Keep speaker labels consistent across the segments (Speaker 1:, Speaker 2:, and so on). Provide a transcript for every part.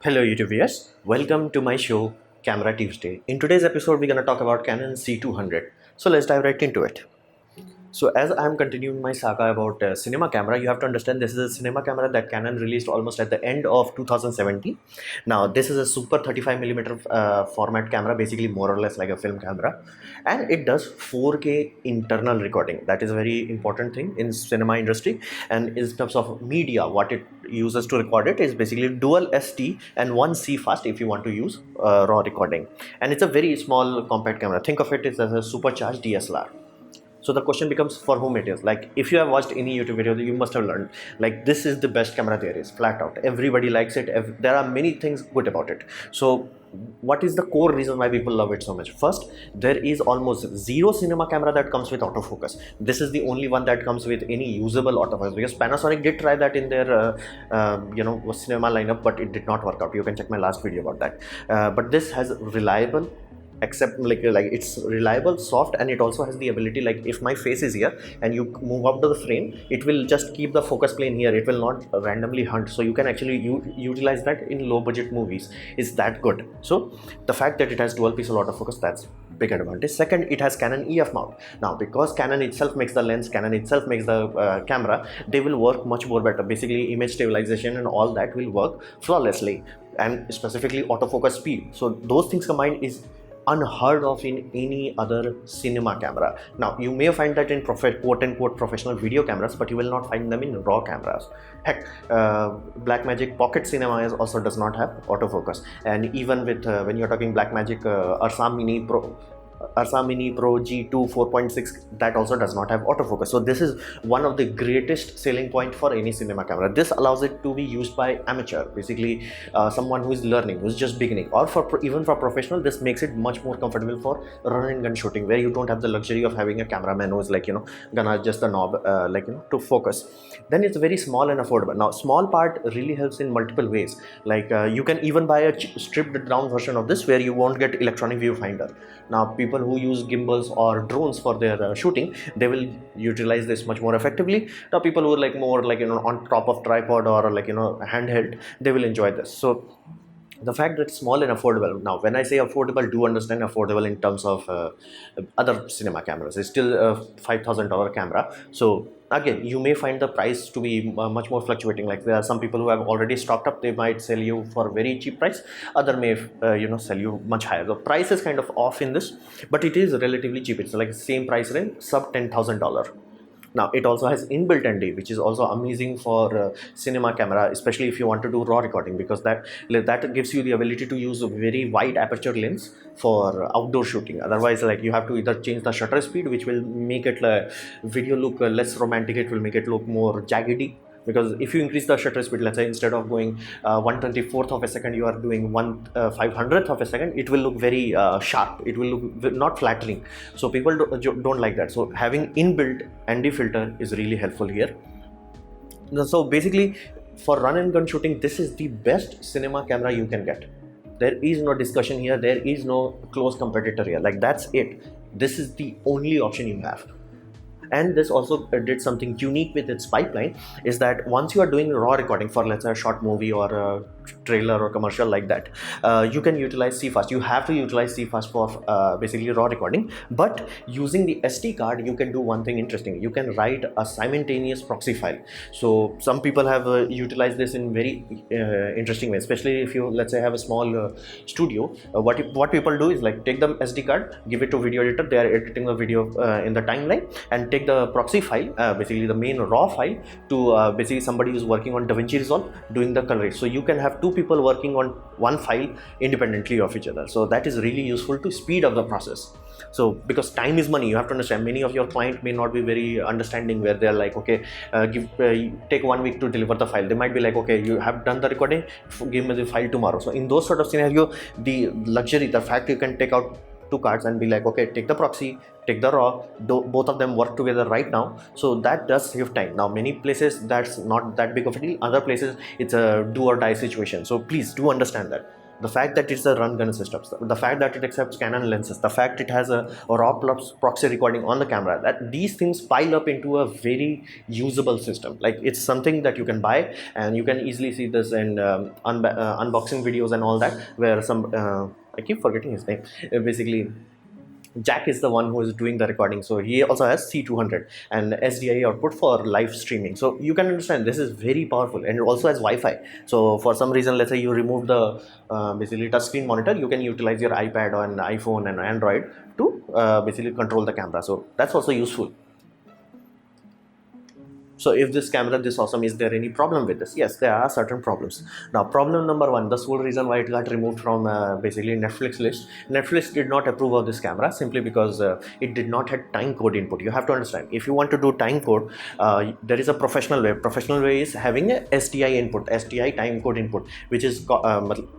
Speaker 1: Hello YouTube viewers, welcome to my show Camera Tuesday. In today's episode we're going to talk about Canon C200. So let's dive right into it. So as I'm continuing my saga about cinema camera, you have to understand this is a cinema camera that Canon released almost at the end of 2017. Now this is a super 35mm format camera, basically more or less like a film camera, and it does 4K internal recording. That is a very important thing in cinema industry. And in terms of media, what it uses to record it is basically dual ST and one CFast if you want to use raw recording. And it's a very small compact camera. Think of it as a supercharged DSLR. So the question becomes for whom it is. Like if you have watched any YouTube video, you must have learned like this is the best camera there is, flat out. Everybody likes it. There are many things good about it. So what is the core reason why people love it so much? First, there is almost zero cinema camera that comes with autofocus. This is the only one that comes with any usable autofocus, because Panasonic did try that in their cinema lineup, but it did not work out. You can check my last video about that. But this has reliable, except like it's reliable, soft, and it also has the ability, like if my face is here and you move up to the frame, it will just keep the focus plane here. It will not randomly hunt. So you can actually utilize that in low budget movies. It's that good. So the fact that it has dual pixel autofocus, that's big advantage. Second, it has Canon EF mount. Now because Canon itself makes the lens, Canon itself makes the camera, they will work much more better. Basically image stabilization and all that will work flawlessly, and specifically autofocus speed. So those things combined is unheard of in any other cinema camera. Now you may find that in quote-unquote professional video cameras, but you will not find them in raw cameras. Heck, Blackmagic Pocket Cinema also does not have autofocus. And even with when you're talking Blackmagic Ursa Mini Pro G2 4.6, that also does not have autofocus. So this is one of the greatest selling point for any cinema camera. This allows it to be used by amateur, basically someone who is learning, who's just beginning, or for even for professional. This makes it much more comfortable for run and gun shooting, where you don't have the luxury of having a cameraman who is like gonna adjust the knob to focus. Then it's very small and affordable. Now small part really helps in multiple ways. Like you can even buy a stripped down version of this where you won't get electronic viewfinder. Now people who use gimbals or drones for their shooting, they will utilize this much more effectively. Now people who are like more like on top of tripod or like handheld, they will enjoy this. So the fact that it's small and affordable. Now when I say affordable, do understand affordable in terms of other cinema cameras. It's still a $5,000 camera. So again, you may find the price to be much more fluctuating. Like there are some people who have already stocked up, they might sell you for a very cheap price. Other may sell you much higher. The price is kind of off in this, but it is relatively cheap. It's like the same price range, sub $10,000. Now it also has inbuilt ND, which is also amazing for cinema camera, especially if you want to do raw recording, because that gives you the ability to use a very wide aperture lens for outdoor shooting. Otherwise, like you have to either change the shutter speed, which will make it video look less romantic. It will make it look more jaggedy. Because if you increase the shutter speed, let's say instead of going 1/24th of a second, you are doing 1/500th of a second, it will look very sharp. It will look not flattering. So people don't like that. So having inbuilt ND filter is really helpful here. So basically, for run and gun shooting, this is the best cinema camera you can get. There is no discussion here. There is no close competitor here. Like that's it. This is the only option you have. And this also did something unique with its pipeline, is that once you are doing raw recording for, let's say, a short movie or a trailer or commercial like that, you can utilize CFast. You have to utilize CFast for basically raw recording, but using the SD card, you can do one thing interesting. You can write a simultaneous proxy file. So some people have utilized this in very interesting way, especially if you, let's say, have a small studio. What people do is like take the SD card, give it to video editor. They are editing the video in the timeline, and take the proxy file, basically the main raw file, to basically somebody who's working on DaVinci Resolve doing the color. So you can have two people working on one file independently of each other. So that is really useful to speed up the process. So because time is money, you have to understand, many of your clients may not be very understanding, where they're like, okay, take 1 week to deliver the file. They might be like, okay, you have done the recording, give me the file tomorrow. So in those sort of scenario, the luxury, the fact you can take out two cards and be like, okay, take the proxy, take the raw, both of them work together right now. So that does save time. Now many places that's not that big of a deal. Other places it's a do or die situation. So please do understand that. the fact that it's a run gun system, the fact that it accepts Canon lenses, the fact it has a raw proxy recording on the camera, that these things pile up into a very usable system. Like, it's something that you can buy, and you can easily see this in unboxing videos and all that, where some I keep forgetting his name. Basically, Jack is the one who is doing the recording, so he also has C200 and SDI output for live streaming. So you can understand this is very powerful, and it also has Wi-Fi. So for some reason, let's say you remove the basically touchscreen monitor, you can utilize your iPad or an iPhone and Android to basically control the camera. So that's also useful. So if this camera this awesome, is there any problem with this? Yes, there are certain problems. Now, problem number one, the sole reason why it got removed from basically Netflix list. Netflix did not approve of this camera simply because it did not have time code input. You have to understand, if you want to do time code, there is a professional way. Professional way is having a STI input, STI time code input, which is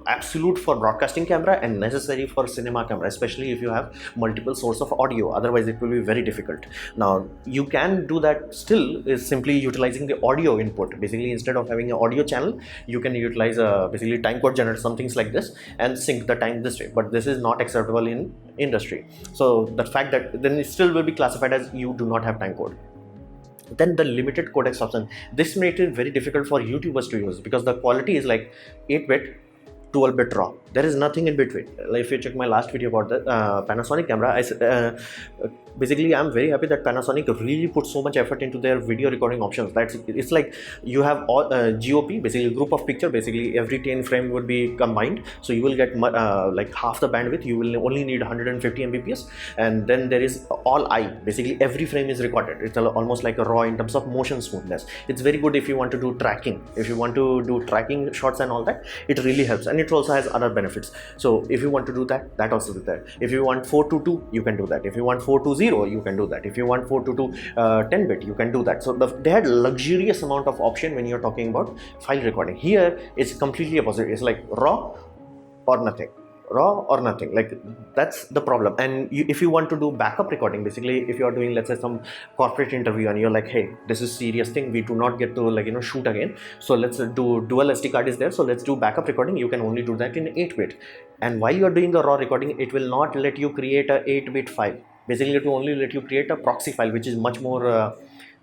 Speaker 1: absolute for broadcasting camera and necessary for cinema camera, especially if you have multiple source of audio. Otherwise, it will be very difficult. Now, you can do that still is simply utilizing the audio input. Basically, instead of having an audio channel, you can utilize a basically time code generator, some things like this, and sync the time this way. But this is not acceptable in industry. So the fact that then it still will be classified as you do not have time code. Then the limited codecs option, this made it very difficult for YouTubers to use, because the quality is like 8-bit, 12-bit raw. There is nothing in between. Like, if you check my last video about the Panasonic camera, basically I'm very happy that Panasonic really put so much effort into their video recording options. It's like you have all GOP, basically group of picture, basically every 10 frame would be combined, so you will get like half the bandwidth. You will only need 150 Mbps, and then there is all eye, basically every frame is recorded. It's almost like a raw in terms of motion smoothness. It's very good if you want to do tracking, if you want to do tracking shots and all that. It really helps, and it also has other benefits. So if you want to do that, that also is there. If you want 422, you can do that. If you want 420, you can do that. If you want 422 10-bit, you can do that. So they had luxurious amount of option when you're talking about file recording. Here it's completely opposite. It's like raw or nothing, raw or nothing. Like, that's the problem. And if you want to do backup recording, basically if you're doing, let's say, some corporate interview and you're like, hey, this is serious thing, we do not get to, like, shoot again, so let's do dual SD card is there, so let's do backup recording. You can only do that in 8-bit, and while you're doing the raw recording, it will not let you create a 8-bit file. Basically, it will only let you create a proxy file, which is much more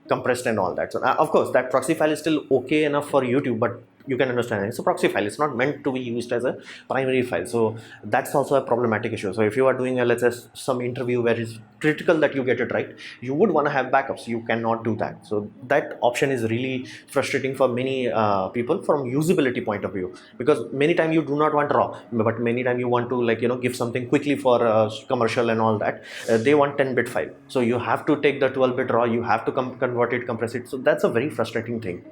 Speaker 1: compressed and all that. So of course, that proxy file is still okay enough for YouTube, but you can understand it's a proxy file. It's not meant to be used as a primary file. So that's also a problematic issue. So if you are doing a, let's say, some interview where it's critical that you get it right, you would want to have backups. You cannot do that. So that option is really frustrating for many people from usability point of view, because many times you do not want raw, but many times you want to, like, give something quickly for commercial and all that. They want 10-bit file, so you have to take the 12-bit raw, you have to convert it, compress it. So that's a very frustrating thing.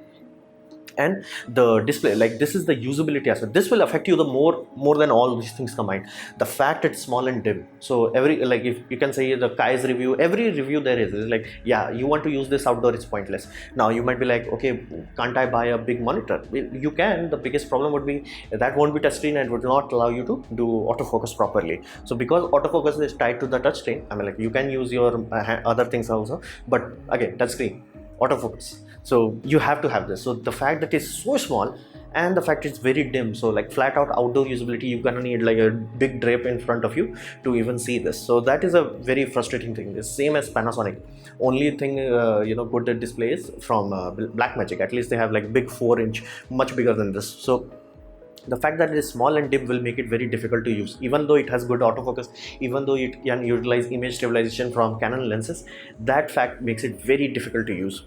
Speaker 1: And the display, like, this is the usability aspect. This will affect you the more than all these things combined. The fact it's small and dim. So every, like, if you can say the Kai's review, every review there is like, yeah, you want to use this outdoor, it's pointless. Now you might be like, okay, can't I buy a big monitor? You can. The biggest problem would be that won't be touchscreen and would not allow you to do autofocus properly. So because autofocus is tied to the touchscreen, I mean, like, you can use your other things also, but again, touchscreen, autofocus, so you have to have this. So the fact that it's so small and the fact it's very dim, so like flat out outdoor usability, you're gonna need like a big drape in front of you to even see this. So that is a very frustrating thing. The same as Panasonic. Only thing good display is from Blackmagic. At least they have like big 4-inch, much bigger than this. So the fact that it is small and dim will make it very difficult to use. Even though it has good autofocus, even though it can utilize image stabilization from Canon lenses, that fact makes it very difficult to use.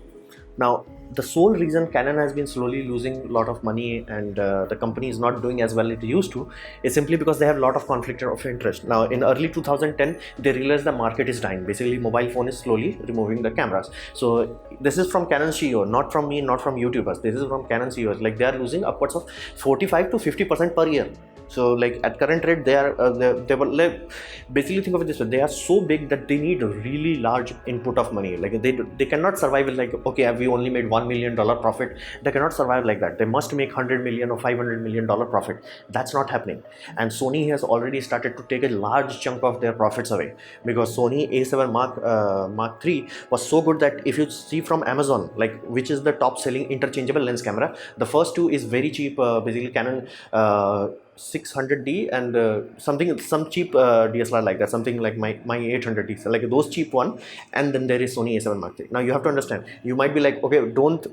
Speaker 1: Now, the sole reason Canon has been slowly losing a lot of money and the company is not doing as well it used to is simply because they have a lot of conflict of interest. Now, in early 2010, they realized the market is dying. Basically, mobile phone is slowly removing the cameras. So this is from Canon CEO, not from me, not from YouTubers. This is from Canon CEOs. Like, they are losing upwards of 45 to 50% per year. So like at current rate, they are they were like, basically think of it this way, they are so big that they need a really large input of money. Like they cannot survive with like, okay, we only made $1 million profit. They cannot survive like that. They must make 100 million or $500 million profit. That's not happening. And Sony has already started to take a large chunk of their profits away, because Sony A7 Mark III was so good that if you see from Amazon, like, which is the top selling interchangeable lens camera, the first two is very cheap. Basically Canon 600D and some cheap DSLR like that, something like my 800D, so like those cheap one, and then there is Sony A7 Mark III. Now you have to understand, you might be like, okay, don't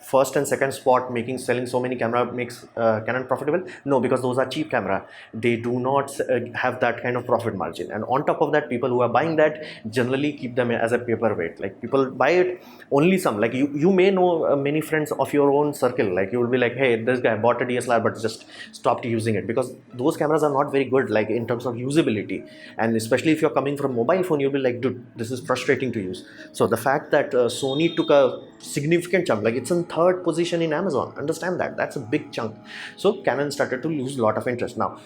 Speaker 1: first and second spot selling so many camera makes Canon profitable. No, because those are cheap camera, they do not have that kind of profit margin, and on top of that, people who are buying that generally keep them as a paperweight. Like people buy it only some, like you may know many friends of your own circle, like you will be like, hey, this guy bought a DSLR but just stopped using it, because those cameras are not very good, like in terms of usability, and especially if you're coming from mobile phone, you'll be like, dude, this is frustrating to use. So the fact that Sony took a significant chunk, like it's in third position in Amazon, understand that that's a big chunk. So Canon started to lose a lot of interest. Now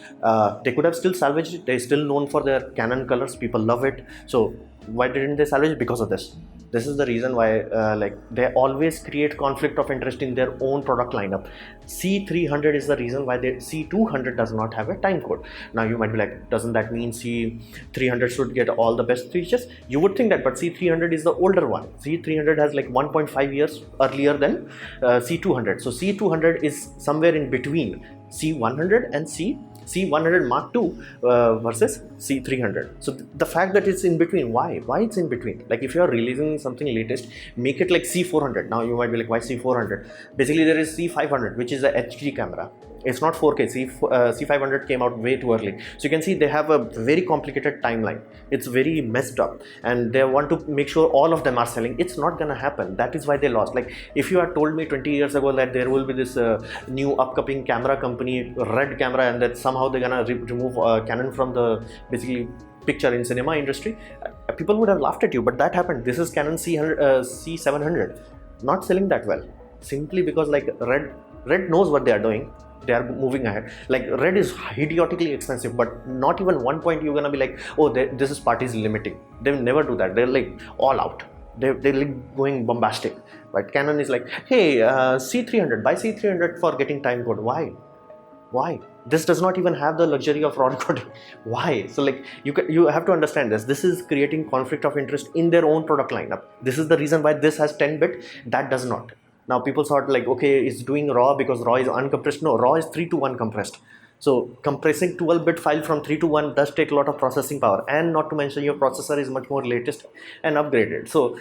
Speaker 1: they could have still salvaged it, they're still known for their Canon colors, people love it. So why didn't they salvage it? Because of this is the reason why like they always create conflict of interest in their own product lineup. C300 is the reason why the C200 does not have a time code. Now you might be like, doesn't that mean C300 should get all the best features? You would think that, but C300 is the older one. C300 has like 1.5 years earlier than C200. So C200 is somewhere in between C100 and C100 Mark II versus C300. So the fact that it's in between, why it's in between? Like if you are releasing something latest, make it like C400. Now you might be like, why C400? Basically there is C500, which is a HD camera. It's not 4K. C500 came out way too early. So you can see they have a very complicated timeline. It's very messed up, and they want to make sure all of them are selling. It's not gonna happen. That is why they lost. Like if you had told me 20 years ago that there will be this new upcoming camera company, Red Camera, and that somehow they're gonna remove Canon from the basically picture in cinema industry, people would have laughed at you. But that happened. This is Canon C700, not selling that well, simply because like Red knows what they are doing. They are moving ahead. Like Red is idiotically expensive, but not even one point you're gonna be like, oh, this is parties limiting. They will never do that. They're like all out. They're like going bombastic. But Canon is like, hey, C300, buy C300 for getting time code. Why? This does not even have the luxury of raw recording. Why? So like you have to understand this. This is creating conflict of interest in their own product lineup. This is the reason why this has 10-bit, that does not. Now people thought like, okay, it's doing RAW because RAW is uncompressed. No, RAW is 3:1 compressed. So compressing 12-bit file from 3:1 does take a lot of processing power, and not to mention your processor is much more latest and upgraded. So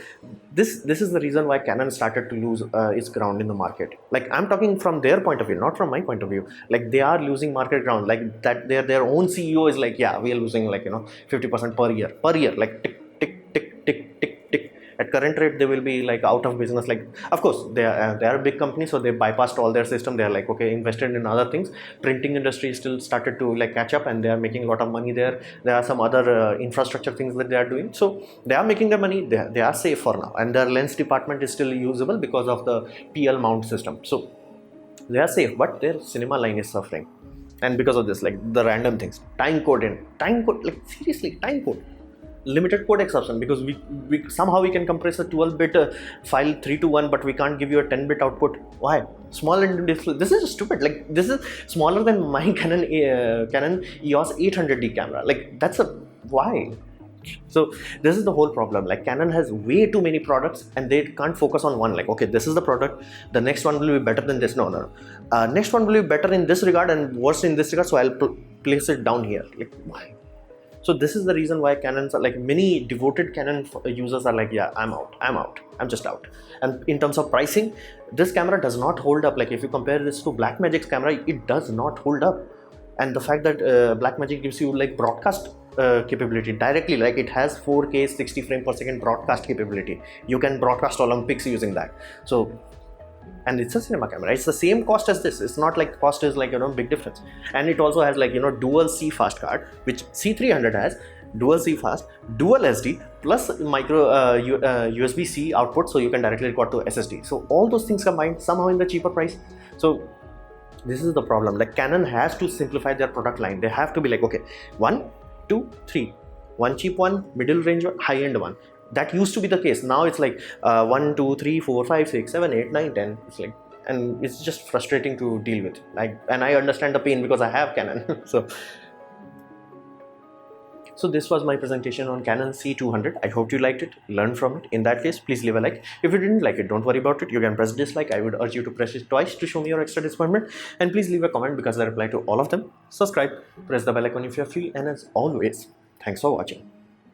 Speaker 1: this is the reason why Canon started to lose its ground in the market. Like I'm talking from their point of view, not from my point of view. Like they are losing market ground. Like that their own CEO is like, yeah, we are losing like 50% per year, like tick tick tick tick tick tick. At current rate, they will be like out of business. Like, of course, they are a big company, so they bypassed all their system. They are like, okay, invested in other things. Printing industry still started to like catch up, and they are making a lot of money there. There are some other infrastructure things that they are doing, so they are making their money. They are safe for now, and their lens department is still usable because of the PL mount system. So they are safe, but their cinema line is suffering, and because of this, like the random things, time code, like seriously, time code. Limited code exception, because we somehow we can compress a 12-bit file 3:1, but we can't give you a 10-bit output. Why? Small and display. This is stupid. Like this is smaller than my Canon EOS 800D camera. Like that's a why. So this is the whole problem. Like Canon has way too many products, and they can't focus on one. Like, okay, this is the product, the next one will be better than this. No. Next one will be better in this regard and worse in this regard, so I'll place it down here. Like why? So this is the reason why Canons are like, many devoted Canon users are like, yeah, I'm I'm just out. And in terms of pricing, this camera does not hold up. Like if you compare this to Blackmagic's camera, it does not hold up. And the fact that Blackmagic gives you like broadcast capability directly, like it has 4K 60 frame per second broadcast capability. You can broadcast Olympics using that. So, and it's a cinema camera. It's the same cost as this. It's not like cost is like big difference. And it also has like dual CFast card, which C300 has. Dual CFast, dual SD, plus micro USB-C output, so you can directly record to SSD. So all those things combined somehow in the cheaper price. So this is the problem. Like Canon has to simplify their product line. They have to be like, okay, 1, 2, 3, one cheap one, middle range one, high end one. That used to be the case. Now it's like 1, 2, 3, 4, 5, 6, 7, 8, 9, 10. It's like, and it's just frustrating to deal with. Like, and I understand the pain because I have Canon. So So this was my presentation on Canon C200. I hope you liked it, learned from it. In that case, please leave a like. If you didn't like it, don't worry about it. You can press dislike. I would urge you to press it twice to show me your extra disappointment. And please leave a comment because I reply to all of them. Subscribe, press the bell icon if you're free. And as always, thanks for watching.